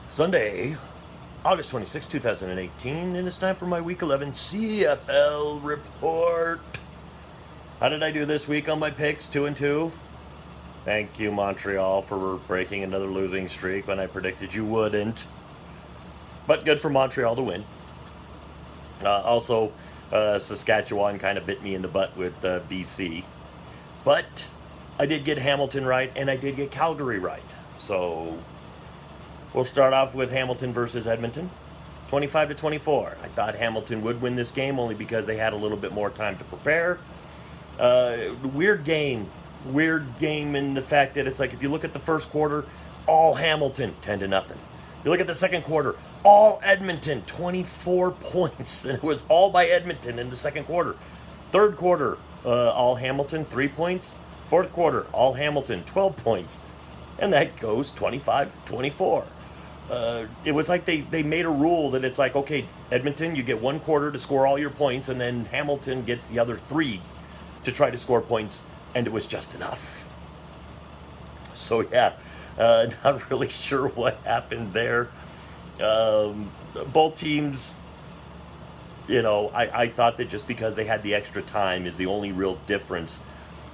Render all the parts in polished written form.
Sunday, August 26, 2018, and it's time for my Week 11 CFL report. How did I do this week on my picks? 2-2. Thank you, Montreal, for breaking another losing streak when I predicted you wouldn't. But good for Montreal to win. Also, Saskatchewan kind of bit me in the butt with BC. But I did get Hamilton right, and I did get Calgary right. So we'll start off with Hamilton versus Edmonton. 25-24. I thought Hamilton would win this game only because they had a little bit more time to prepare. Weird game in the fact that it's like if you look at the first quarter, all Hamilton 10-0. You look at the second quarter, all Edmonton 24 points, and it was all by Edmonton in the second quarter. Third quarter, all Hamilton 3 points. Fourth quarter, all Hamilton 12 points, and that goes 25-24. It was like they made a rule that it's like, okay, Edmonton, you get one quarter to score all your points, and then Hamilton gets the other three to try to score points, and it was just enough. So yeah, not really sure what happened there. Both teams, I thought that just because they had the extra time is the only real difference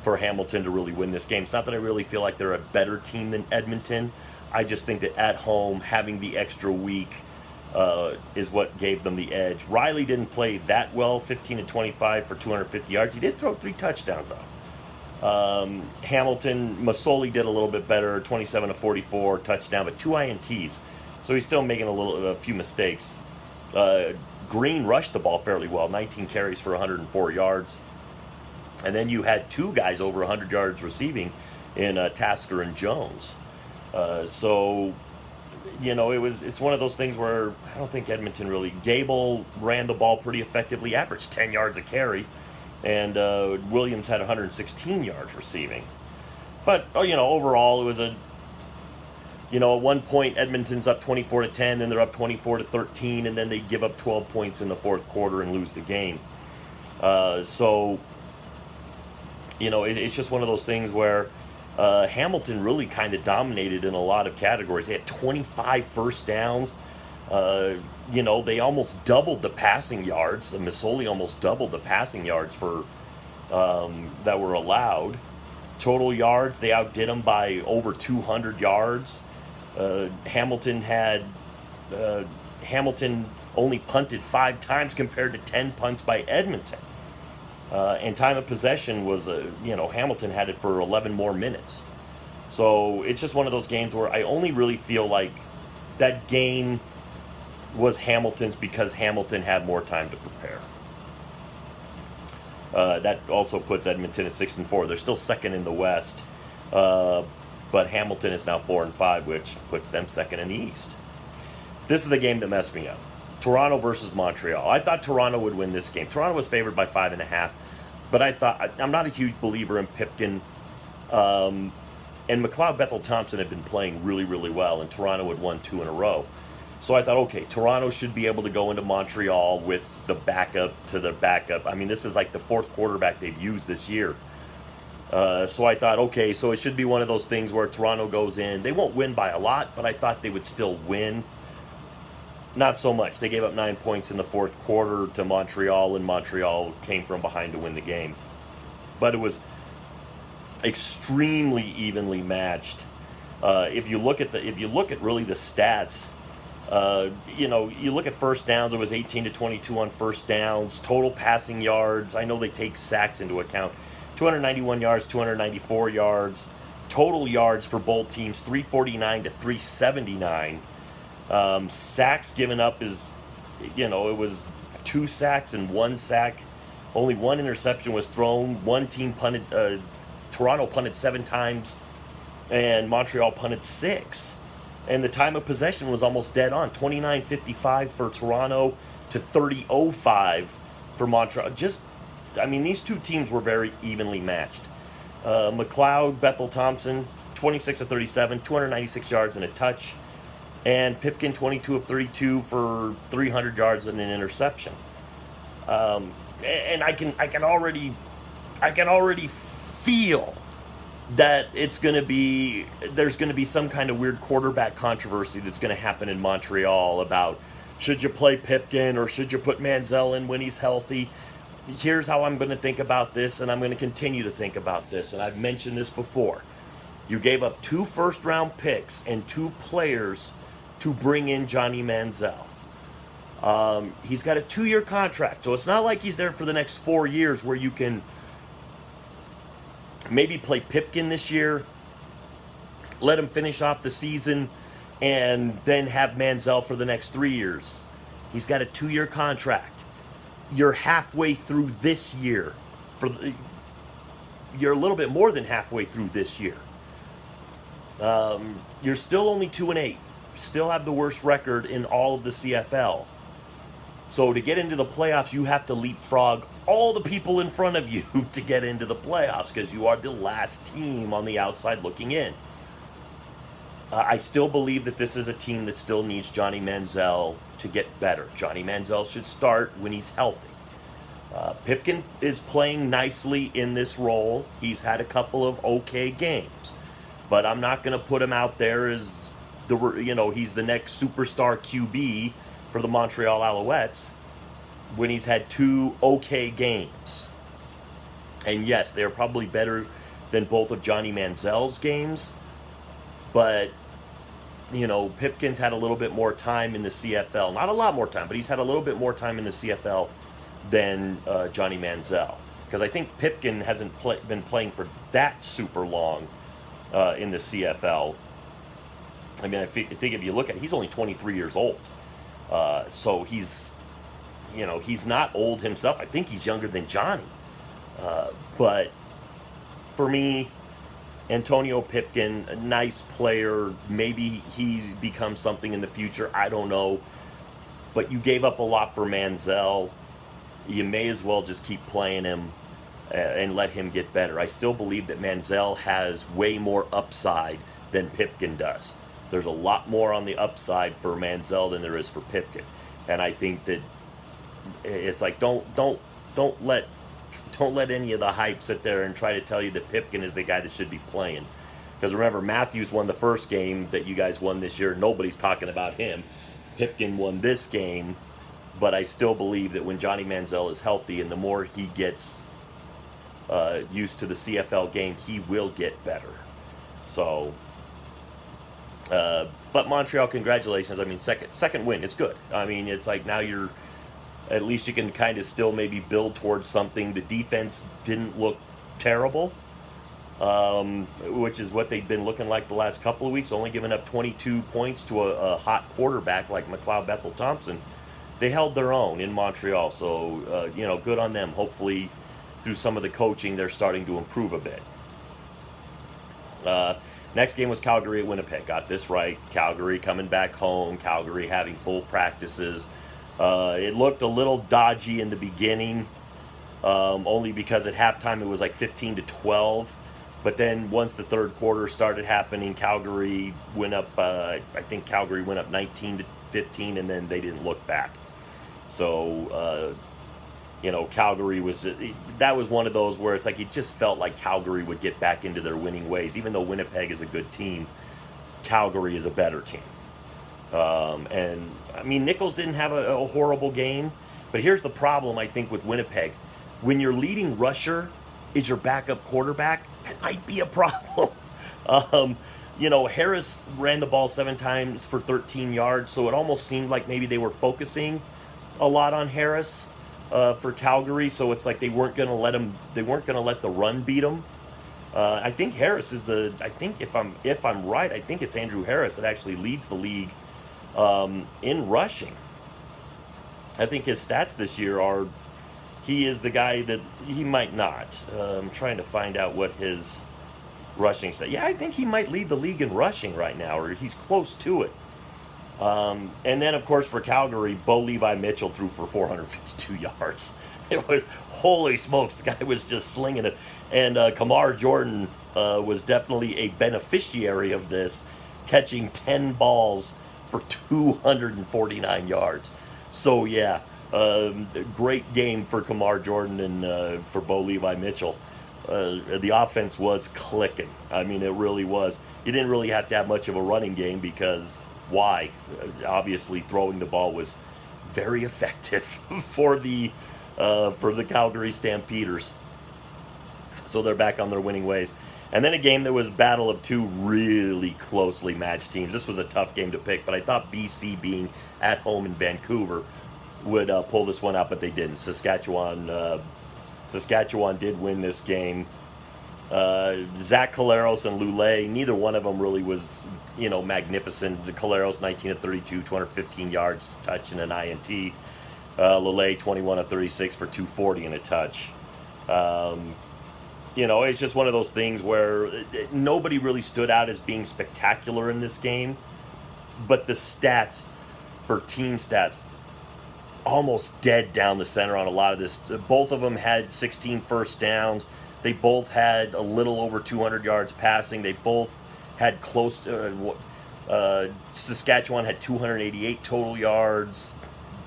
for Hamilton to really win this game. It's not that I really feel like they're a better team than Edmonton. I just think that at home, having the extra week is what gave them the edge. Riley didn't play that well, 15-25 for 250 yards. He did throw 3 touchdowns, though. Hamilton, Masoli did a little bit better, 27-44, touchdown, but 2 INTs. So he's still making a few mistakes. Green rushed the ball fairly well, 19 carries for 104 yards. And then you had 2 guys over 100 yards receiving in Tasker and Jones. So, it's one of those things where I don't think Edmonton really. Gable ran the ball pretty effectively, averaged 10 yards a carry, and Williams had 116 yards receiving. But, overall, it was at one point Edmonton's up 24-10, then they're up 24-13, and then they give up 12 points in the fourth quarter and lose the game. It's just one of those things where Hamilton really kind of dominated in a lot of categories. They had 25 first downs. They almost doubled the passing yards. Masoli almost doubled the passing yards for that were allowed. Total yards, they outdid them by over 200 yards. Hamilton only punted 5 times compared to 10 punts by Edmonton. And time of possession was, Hamilton had it for 11 more minutes. So it's just one of those games where I only really feel like that game was Hamilton's because Hamilton had more time to prepare. That also puts Edmonton at 6-4. They're still second in the West, but Hamilton is now 4-5, which puts them second in the East. This is the game that messed me up. Toronto versus Montreal. I thought Toronto would win this game. Toronto was favored by 5.5, but I'm not a huge believer in Pipkin. And McLeod Bethel-Thompson had been playing really, really well, and Toronto had won 2 in a row. So I thought, okay, Toronto should be able to go into Montreal with the backup to the backup. I mean, this is like the 4th quarterback they've used this year. So I thought, okay, so it should be one of those things where Toronto goes in. They won't win by a lot, but I thought they would still win. Not so much. They gave up 9 points in the 4th quarter to Montreal, and Montreal came from behind to win the game. But it was extremely evenly matched. If you look at really the stats, you look at first downs. It was 18-22 on first downs. Total passing yards. I know they take sacks into account. 291 yards, 294 yards. Total yards for both teams 349-379. Sacks given up is, it was 2 sacks and 1 sack. Only 1 interception was thrown. One team punted, Toronto punted 7 times, and Montreal punted 6. And the time of possession was almost dead on, 29:55 for Toronto to 30:05 for Montreal. These two teams were very evenly matched. McLeod Bethel-Thompson, 26-37, 296 yards and a touch. And Pipkin, 22-32 for 300 yards and an interception. And I can already feel that there's going to be some kind of weird quarterback controversy that's going to happen in Montreal about should you play Pipkin or should you put Manziel in when he's healthy. Here's how I'm going to think about this, and I'm going to continue to think about this, and I've mentioned this before. You gave up 2 first-round picks and 2 players to bring in Johnny Manziel. He's got a 2-year contract, so it's not like he's there for the next 4 years where you can maybe play Pipkin this year, let him finish off the season, and then have Manziel for the next 3 years. He's got a 2-year contract. You're halfway through this year. You're a little bit more than halfway through this year. You're still only 2-8. Still have the worst record in all of the CFL. So to get into the playoffs, you have to leapfrog all the people in front of you to get into the playoffs because you are the last team on the outside looking in. I still believe that this is a team that still needs Johnny Manziel to get better. Johnny Manziel should start when he's healthy. Pipkin is playing nicely in this role. He's had a couple of okay games, but I'm not going to put him out there as he's the next superstar QB for the Montreal Alouettes when he's had 2 okay games. And yes, they're probably better than both of Johnny Manziel's games, but Pipkin's had a little bit more time in the CFL. Not a lot more time, but he's had a little bit more time in the CFL than Johnny Manziel. Because I think Pipkin hasn't been playing for that super long in the CFL. I mean, I think if you look at it, he's only 23 years old. So he's not old himself. I think he's younger than Johnny. But for me, Antonio Pipkin, a nice player. Maybe he becomes something in the future. I don't know. But you gave up a lot for Manziel. You may as well just keep playing him and let him get better. I still believe that Manziel has way more upside than Pipkin does. There's a lot more on the upside for Manziel than there is for Pipkin. And I think that it's like don't let any of the hype sit there and try to tell you that Pipkin is the guy that should be playing. Because remember, Matthews won the first game that you guys won this year. Nobody's talking about him. Pipkin won this game, but I still believe that when Johnny Manziel is healthy and the more he gets used to the CFL game, he will get better. So, but Montreal, congratulations. I mean, second win. It's good. I mean, it's like now at least you can kind of still maybe build towards something. The defense didn't look terrible, which is what they've been looking like the last couple of weeks, only giving up 22 points to a hot quarterback like McLeod Bethel-Thompson. They held their own in Montreal, so, good on them. Hopefully, through some of the coaching, they're starting to improve a bit. Next game was Calgary at Winnipeg. Got this right. Calgary coming back home. Calgary having full practices. It looked a little dodgy in the beginning, only because at halftime it was like 15-12. But then once the third quarter started happening, Calgary went up. I think Calgary went up 19-15, and then they didn't look back. So, Calgary that was one of those where it's like it just felt like Calgary would get back into their winning ways. Even though Winnipeg is a good team, Calgary is a better team. And I mean, Nichols didn't have a horrible game, but here's the problem I think with Winnipeg. When your leading rusher is your backup quarterback, that might be a problem. Harris ran the ball 7 times for 13 yards, so it almost seemed like maybe they were focusing a lot on Harris for Calgary. So it's like they weren't going to let the run beat them. I think Harris is if I'm right, I think it's Andrew Harris that actually leads the league in rushing. I think his stats this year he is the guy that he might not. I'm trying to find out what his rushing stat. Yeah, I think he might lead the league in rushing right now, or he's close to it. And then, of course, for Calgary, Bo Levi Mitchell threw for 452 yards. It was, holy smokes, the guy was just slinging it. And Kamar Jordan was definitely a beneficiary of this, catching 10 balls for 249 yards. So, yeah, great game for Kamar Jordan and for Bo Levi Mitchell. The offense was clicking. I mean, it really was. You didn't really have to have much of a running game because why? Obviously, throwing the ball was very effective for the Calgary Stampeders. So they're back on their winning ways. And then a game that was battle of two really closely matched teams. This was a tough game to pick, but I thought BC being at home in Vancouver would pull this one out, but they didn't. Saskatchewan did win this game. Zach Collaros and Lulay, neither one of them really was, magnificent. Collaros 19 of 32, 215 yards, touch and an INT. Lulay 21 of 36 for 240 and a touch. It's just one of those things where nobody really stood out as being spectacular in this game, but the stats for team stats almost dead down the center on a lot of this. Both of them had 16 first downs. They both had a little over 200 yards passing. They both had close to, Saskatchewan had 288 total yards.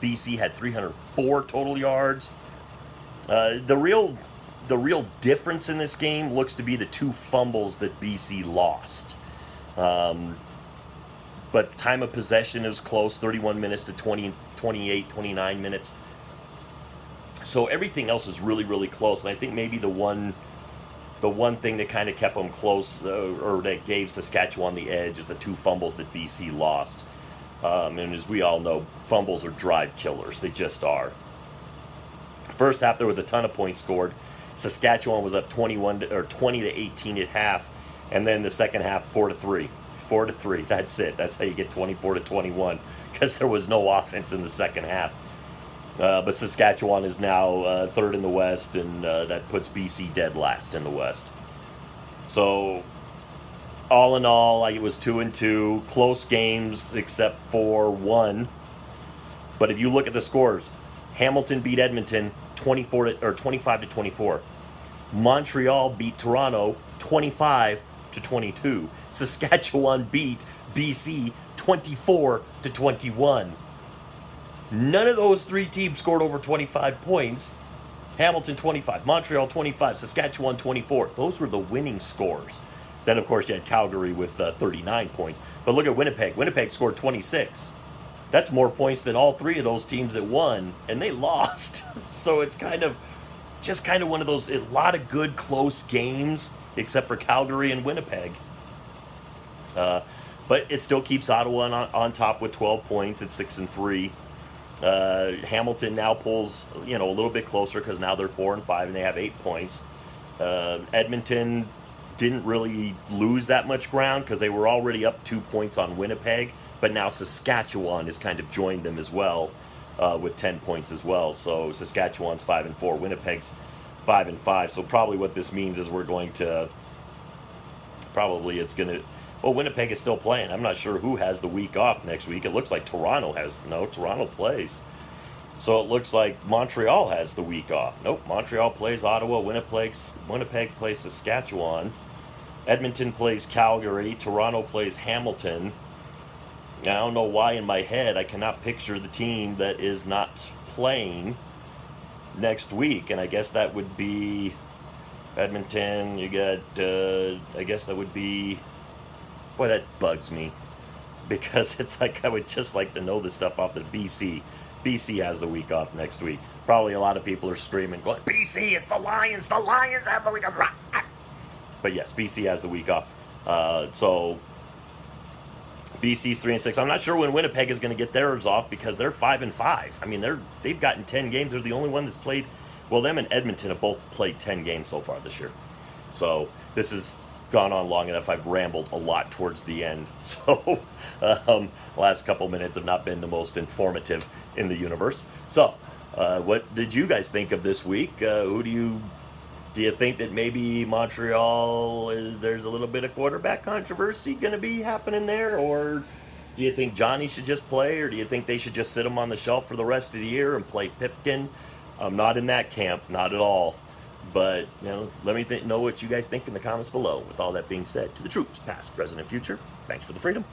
BC had 304 total yards. The real difference in this game looks to be the two fumbles that BC lost. But time of possession is close, 31 minutes to 28, 29 minutes. So everything else is really, really close. And I think maybe the one thing that kind of kept them close, or that gave Saskatchewan the edge, is the two fumbles that BC lost. And as we all know, fumbles are drive killers. They just are. First half, there was a ton of points scored. Saskatchewan was up 20 to 18 at half, and then the second half 4-3. 4-3. That's it. That's how you get 24 to 21, because there was no offense in the second half. But Saskatchewan is now third in the West, and that puts BC dead last in the West. So, all in all, it was 2-2, close games except for one. But if you look at the scores, Hamilton beat Edmonton 25 to 24. Montreal beat Toronto 25 to 22. Saskatchewan beat BC 24 to 21. None of those three teams scored over 25 points. Hamilton 25, Montreal 25, Saskatchewan 24. Those were the winning scores. Then, of course, you had Calgary with 39 points. But look at Winnipeg. Winnipeg scored 26. That's more points than all three of those teams that won, and they lost. So it's kind of one of those, a lot of good close games, except for Calgary and Winnipeg. But it still keeps Ottawa on top with 12 points at 6-3. Hamilton now pulls, a little bit closer because now they're 4-5 and they have 8 points. Edmonton didn't really lose that much ground because they were already up 2 points on Winnipeg, but now Saskatchewan has kind of joined them as well with 10 points as well. So Saskatchewan's 5-4, Winnipeg's 5-5. So probably what this means is Winnipeg is still playing. I'm not sure who has the week off next week. It looks like Toronto plays. So it looks like Montreal has the week off. Nope, Montreal plays Ottawa, Winnipeg plays Saskatchewan, Edmonton plays Calgary, Toronto plays Hamilton. I don't know why in my head I cannot picture the team that is not playing next week, and I guess that would be Edmonton. You got, I guess that would be, boy, that bugs me, because it's like I would just like to know this stuff off the BC. BC has the week off next week. Probably a lot of people are screaming, going, BC, it's the Lions have the week off. But yes, BC has the week off. So BC's 3-6. I'm not sure when Winnipeg is going to get theirs off because they're 5-5. I mean, they've gotten 10 games. They're the only one that's played. Well, them and Edmonton have both played 10 games so far this year. So this has gone on long enough. I've rambled a lot towards the end. So last couple minutes have not been the most informative in the universe. So what did you guys think of this week? Do you think that maybe Montreal there's a little bit of quarterback controversy going to be happening there? Or do you think Johnny should just play? Or do you think they should just sit him on the shelf for the rest of the year and play Pipkin? I'm not in that camp, not at all. But, let me know what you guys think in the comments below. With all that being said, to the troops, past, present, and future, thanks for the freedom.